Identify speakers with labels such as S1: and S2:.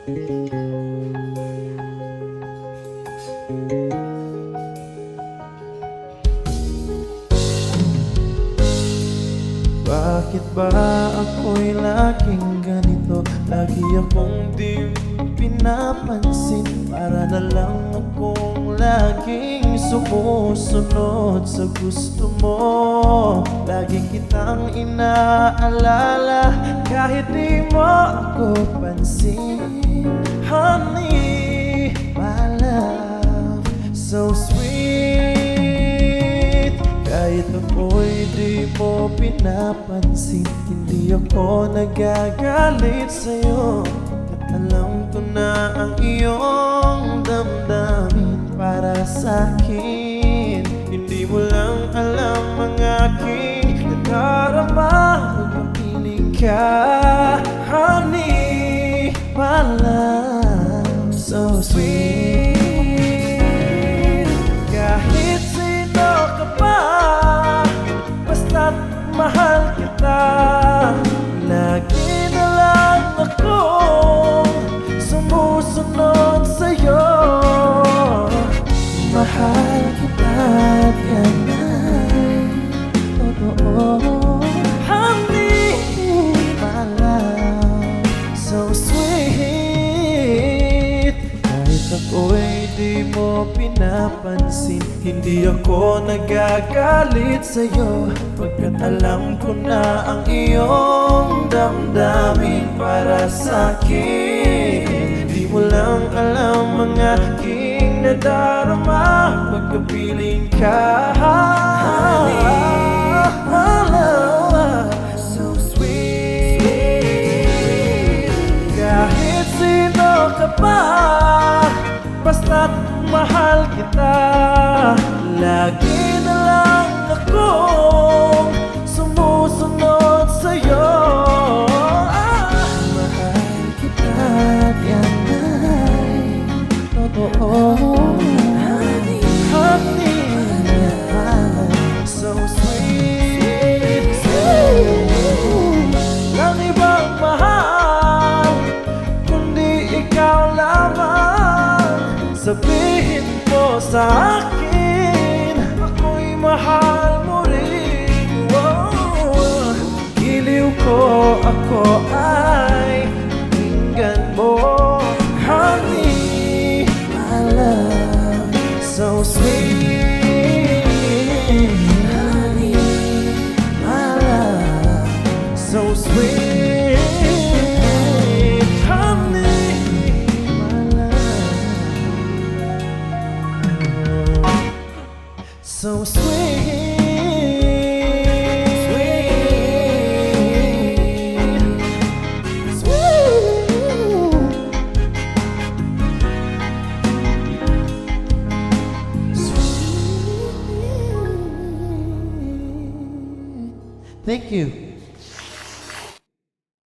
S1: Bakit ba ako'y laging ganito? Lagi akong di pinapansin. Para na lang akong laging sumusunod sa gusto mo. Lagi kitang inaalala kahit di mo ako pansin. Honey, my love, so sweet. Kahit ako'y di mo pinapansin, hindi ako nagagalit sa'yo. At alam ko na ang iyong damdamin para sa'kin. Hindi mo lang alam ang aking nadarama kung mapiling ka. Honey, my love, so sweet. Kahit sino ka pa, basta't mahal kita. Lagi na lang akong sumusunod sa'yo. Mahal kita at yan ay totoo. Honey, my love, so sweet. Kahit ako'y di mo pinapansin, hindi ako nagagalit sa'yo. Pagkat alam ko na ang iyong damdamin para sa'kin. Di mo lang alam ang aking nadarama pagkapiling ka. Honey, my love, so sweet. Kahit sino ka pa, basta't mahal kita. Lagi na lang akong sumusunod sa'yo. Mahal kita at yan ay totoo. Honey, so sweet. Lang ibang mahal kundi ikaw lamang. Sabihin mo sa akin, ako'y mahal mo rin. Wow. Giliw ko, ako ay pakinggan mo. Honey, my love, so sweet. Honey, my love, so sweet. Honey, my love, so sweet. Thank you.